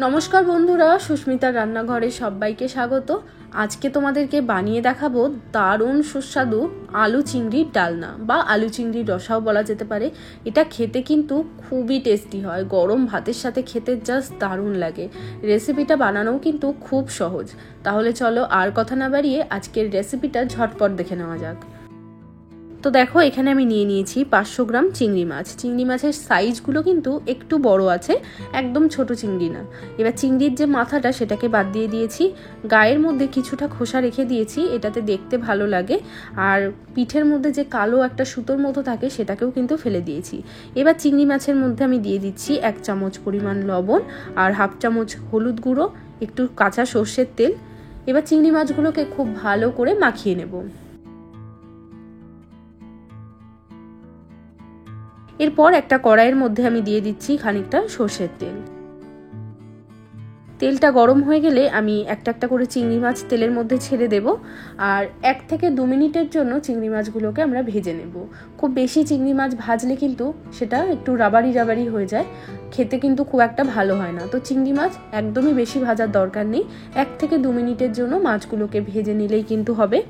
নমস্কার বন্ধুরা, সুস্মিতার রান্নাঘরে সবাইকে স্বাগত। আজকে তোমাদেরকে বানিয়ে দেখাবো দারুণ সুস্বাদু আলু চিংড়ির ডালনা বা আলু চিংড়ির রসাও বলা যেতে পারে। এটা খেতে কিন্তু খুবই টেস্টি হয়, গরম ভাতের সাথে খেতে জাস্ট দারুণ লাগে। রেসিপিটা বানানোও কিন্তু খুব সহজ। তাহলে চলো আর কথা না বাড়িয়ে আজকের রেসিপিটা ঝটপট দেখে নেওয়া যাক। তো দেখো, এখানে আমি নিয়ে নিয়েছি 500 গ্রাম চিংড়ি মাছ। চিংড়ি মাছের সাইজগুলো কিন্তু একটু বড় আছে, একদম ছোট চিংড়ি না। এবার চিংড়ির যে মাথাটা সেটাকে বাদ দিয়ে দিয়েছি, গায়ের মধ্যে কিছুটা খোসা রেখে দিয়েছি, এটাতে দেখতে ভালো লাগে। আর পিঠের মধ্যে যে কালো একটা সুতোর মতো থাকে সেটাকেও কিন্তু ফেলে দিয়েছি। এবার চিংড়ি মাছের মধ্যে আমি দিয়ে দিচ্ছি 1 চামচ পরিমাণ লবণ আর 1/2 চামচ হলুদ গুঁড়ো, একটু কাঁচা সর্ষের তেল। এবার চিংড়ি মাছগুলোকে খুব ভালো করে মাখিয়ে নেব। এরপর একটা কড়াইয়ের মধ্যে আমি দিয়ে দিচ্ছি খানিকটা সর্ষের তেল। তেলটা গরম হয়ে গেলে আমি একটা একটা করে চিংড়ি মাছ তেলের মধ্যে ছেড়ে দেব। আর 1 থেকে 2 মিনিটের জন্য চিংড়ি মাছগুলোকে আমরা ভেজে নেব। খুব বেশি চিংড়ি মাছ ভাজলে কিন্তু সেটা একটু রাবারি রাবারি হয়ে যায়, খেতে কিন্তু খুব একটা ভালো হয় না। তো চিংড়ি মাছ একদমই বেশি ভাজার দরকার নেই, 1 থেকে 2 মিনিটের জন্য মাছগুলোকে ভেজে নিলেই কিন্তু হবে।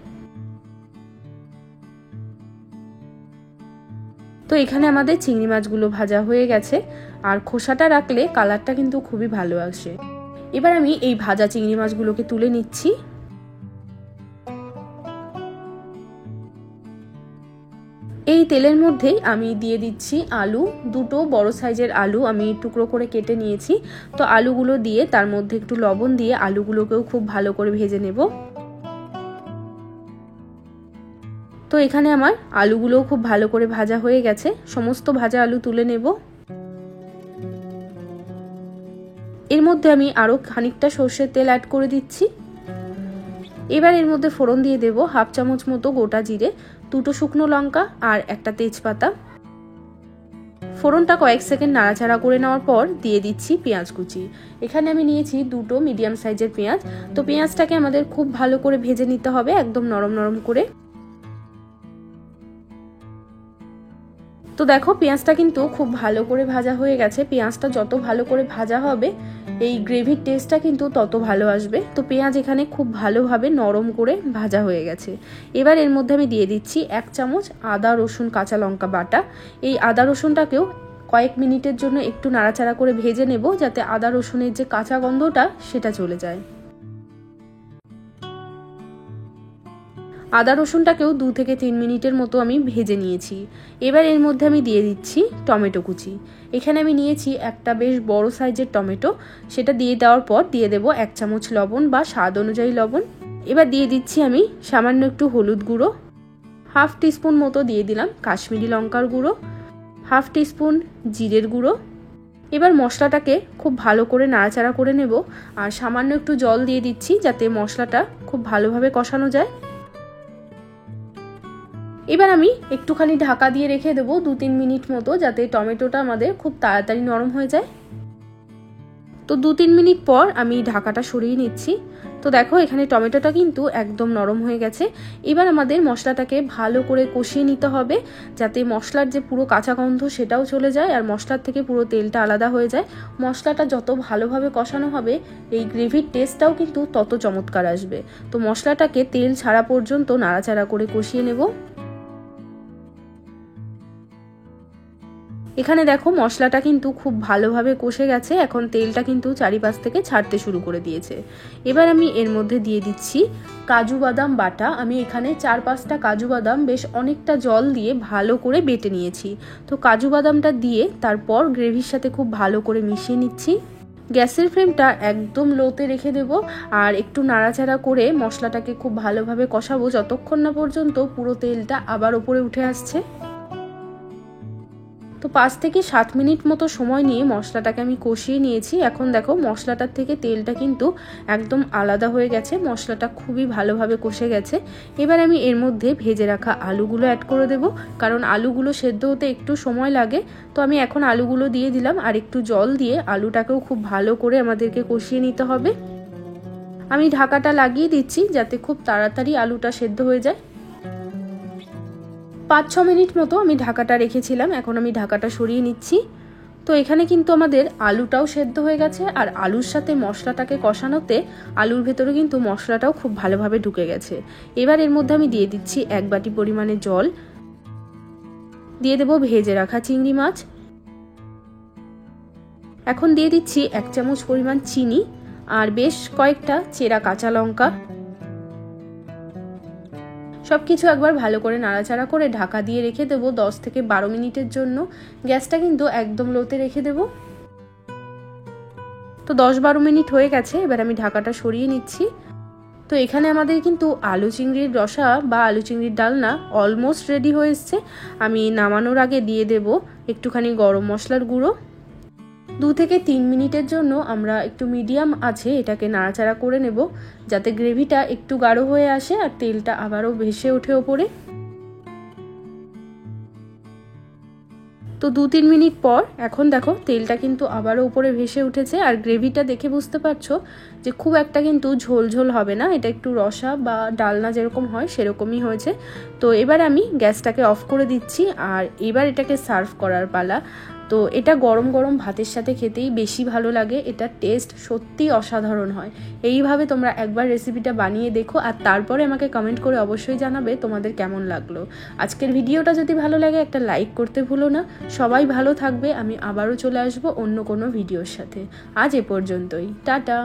তো এখানে আমাদের চিংড়ি মাছগুলো ভাজা হয়ে গেছে, আর খোসাটা রাখলে কালারটা কিন্তু খুবই ভালো আসে। এবার আমি এই ভাজা চিংড়ি মাছগুলোকে তুলে নিচ্ছি। এই তেলের মধ্যেই আমি দিয়ে দিচ্ছি আলু। 2টো বড় সাইজের আলু আমি টুকরো করে কেটে নিয়েছি। তো আলুগুলো দিয়ে তার মধ্যে একটু লবণ দিয়ে আলুগুলোকেও খুব ভালো করে ভেজে নেব। তো এখানে আমার আলুগুলোও খুব ভালো করে ভাজা হয়ে গেছে, সমস্ত ভাজা আলু তুলে নেব। এর মধ্যে আমি আরো খানিকটা সর্ষের তেল অ্যাড করে দিচ্ছি। এবার এর মধ্যে ফোড়ন দিয়ে দেব 1/2 চামচ মতো গোটা জিরে, 2টো শুকনো লঙ্কা আর একটা তেজপাতা। ফোড়নটা কয়েক সেকেন্ড নাড়াচাড়া করে নেওয়ার পর দিয়ে দিচ্ছি পেঁয়াজ কুচি। এখানে আমি নিয়েছি 2টো মিডিয়াম সাইজের পেঁয়াজ। তো পেঁয়াজটাকে আমাদের খুব ভালো করে ভেজে নিতে হবে, একদম নরম নরম করে। তো দেখো, পেঁয়াজটা কিন্তু খুব ভালো করে ভাজা হয়ে গেছে। পেঁয়াজটা যত ভালো করে ভাজা হবে এই গ্রেভির টেস্টটা কিন্তু তত ভালো আসবে। তো পেঁয়াজ এখানে খুব ভালোভাবে নরম করে ভাজা হয়ে গেছে। এবার এর মধ্যে আমি দিয়ে দিচ্ছি 1 চামচ আদা রসুন কাঁচা লঙ্কা বাটা। এই আদা রসুনটাকেও কয়েক মিনিটের জন্য একটু নাড়াচাড়া করে ভেজে নেব, যাতে আদা রসুনের যে কাঁচা গন্ধটা সেটা চলে যায়। আদা রসুনটাকেও 2 থেকে 3 মিনিটের মতো আমি ভেজে নিয়েছি। এবার এর মধ্যে আমি দিয়ে দিচ্ছি টমেটো কুচি। এখানে আমি নিয়েছি একটা বেশ বড় সাইজের টমেটো। সেটা দিয়ে দেওয়ার পর দিয়ে দেব 1 চামচ লবণ বা স্বাদ অনুযায়ী লবণ। এবার দিয়ে দিচ্ছি আমি সামান্য একটু হলুদ গুঁড়ো, 1/2 টিস্পুন মতো দিয়ে দিলাম কাশ্মীরি লঙ্কার গুঁড়ো, 1/2 টিস্পুন জিরের গুঁড়ো। এবার মশলাটাকে খুব ভালো করে নাড়াচাড়া করে নেব, আর সামান্য একটু জল দিয়ে দিচ্ছি যাতে মশলাটা খুব ভালোভাবে কষানো যায়। এবার আমি একটুখানি ঢাকা দিয়ে রেখে দেবো 2-3 মিনিট মতো, যাতে টমেটোটা আমাদের খুব তাড়াতাড়ি নরম হয়ে যায়। তো 2-3 মিনিট পর আমি ঢাকাটা সরিয়ে নিচ্ছি। তো দেখো, এখানে টমেটোটা কিন্তু একদম নরম হয়ে গেছে। এবার আমাদের মশলাটাকে ভালো করে কষিয়ে নিতে হবে, যাতে মশলার যে পুরো কাঁচা গন্ধ সেটাও চলে যায় আর মশলার থেকে পুরো তেলটা আলাদা হয়ে যায়। মশলাটা যত ভালোভাবে কষানো হবে এই গ্রেভির টেস্টটাও কিন্তু তত চমৎকার আসবে। তো মশলাটাকে তেল ছাড়া পর্যন্ত নাড়াচাড়া করে কষিয়ে নেব। এখানে দেখো, মশলাটা কিন্তু খুব ভালোভাবে কষে গেছে, এখন তেলটা কিন্তু চারিপাশ থেকে ছাড়তে শুরু করে দিয়েছে। এবার আমি এর মধ্যে দিয়ে দিচ্ছি কাজু বাদাম বাটা। আমি এখানে 4-5টা কাজু বাদাম বেশ অনেকটা জল দিয়ে ভালো করে বেটে নিয়েছি। তো কাজু বাদামটা দিয়ে তারপর গ্রেভির সাথে খুব ভালো করে মিশিয়ে নিচ্ছি। গ্যাসের ফ্লেমটা একদম লোতে রেখে দেব, আর একটু নাড়াচাড়া করে মশলাটাকে খুব ভালোভাবে কষাবো যতক্ষণ না পর্যন্ত পুরো তেলটা আবার ওপরে উঠে আসছে। তো 5 থেকে 7 মিনিট মতো সময় নিয়ে মশলাটাকে আমি কষিয়ে নিয়েছি। এখন দেখো, মশলাটার থেকে তেলটা কিন্তু একদম আলাদা হয়ে গেছে, মশলাটা খুবই ভালোভাবে কষে গেছে। এবার আমি এর মধ্যে ভেজে রাখা আলুগুলো অ্যাড করে দেব, কারণ আলুগুলো সেদ্ধ হতে একটু সময় লাগে। তো আমি এখন আলুগুলো দিয়ে দিলাম, আর একটু জল দিয়ে আলুটাকেও খুব ভালো করে আমাদেরকে কষিয়ে নিতে হবে। আমি ঢাকাটা লাগিয়ে দিচ্ছি যাতে খুব তাড়াতাড়ি আলুটা সেদ্ধ হয়ে যায়। 5-6 মিনিট মতো আমি ঢাকাটা রেখেছিলাম, এখন আমি ঢাকাটা সরিয়ে নিচ্ছি। তো তো এখানে কিন্তু আমাদের আলুটাও সেদ্ধ হয়ে গেছে, আর আলুর সাথে মশলাটাকে কষানোতে আলুর ভেতরে কিন্তু মশলাটাও খুব ভালোভাবে ঢুকে গেছে। এবার এর মধ্যে আমি দিয়ে দিচ্ছি 1 বাটি পরিমাণে জল, দিয়ে দেবো ভেজে রাখা চিংড়ি মাছ, এখন দিয়ে দিচ্ছি 1 চামচ পরিমাণ চিনি আর বেশ কয়েকটা চেরা কাঁচা লঙ্কা। সবকিছু একবার ভালো করে নাড়াচাড়া করে ঢাকা দিয়ে রেখে দেবো 10 থেকে 12 মিনিটের জন্য। গ্যাসটা কিন্তু একদম লোতে রেখে দেবো। তো 10-12 মিনিট হয়ে গেছে, এবার আমি ঢাকাটা সরিয়ে নিচ্ছি। তো এখানে আমাদের কিন্তু আলু চিংড়ির রসা বা আলু চিংড়ির ডালনা অলমোস্ট রেডি হয়ে এসছে। আমি নামানোর আগে দিয়ে দেব একটুখানি গরম মশলার গুঁড়ো। 2 থেকে 3 মিনিটের জন্য আমরা একটু মিডিয়াম আছে এটাকে নাড়াচাড়া করে নেব, যাতে গ্রেভিটা একটু গাঢ় হয়ে আসে আর তেলটা আবারও ভেসে ওঠে ওপরে। তো 2-3 মিনিট পর এখন দেখো তেলটা কিন্তু আবারও উপরে ভেসে উঠেছে, আর গ্রেভিটা দেখে বুঝতে পারছো যে খুব একটা কিন্তু ঝোল ঝোল হবে না, এটা একটু রসা বা ডালনা যেরকম হয় সেরকমই হয়েছে। তো এবার আমি গ্যাসটাকে অফ করে দিচ্ছি, আর এবার এটাকে সার্ভ করার পালা। তো এটা গরম গরম ভাতের সাথে খেতেই বেশি ভালো লাগে, এটা টেস্ট সত্যি অসাধারণ হয়। এইভাবে তোমরা একবার রেসিপিটা বানিয়ে দেখো, আর তারপরে আমাকে কমেন্ট করে অবশ্যই জানাবে তোমাদের কেমন লাগলো। আজকের ভিডিওটা যদি ভালো লাগে একটা লাইক করতে ভুলো না। সবাই ভালো থাকবে, আমি আবারও চলে আসবো অন্য কোনো ভিডিওর সাথে। আজ এ পর্যন্তই, টাটা।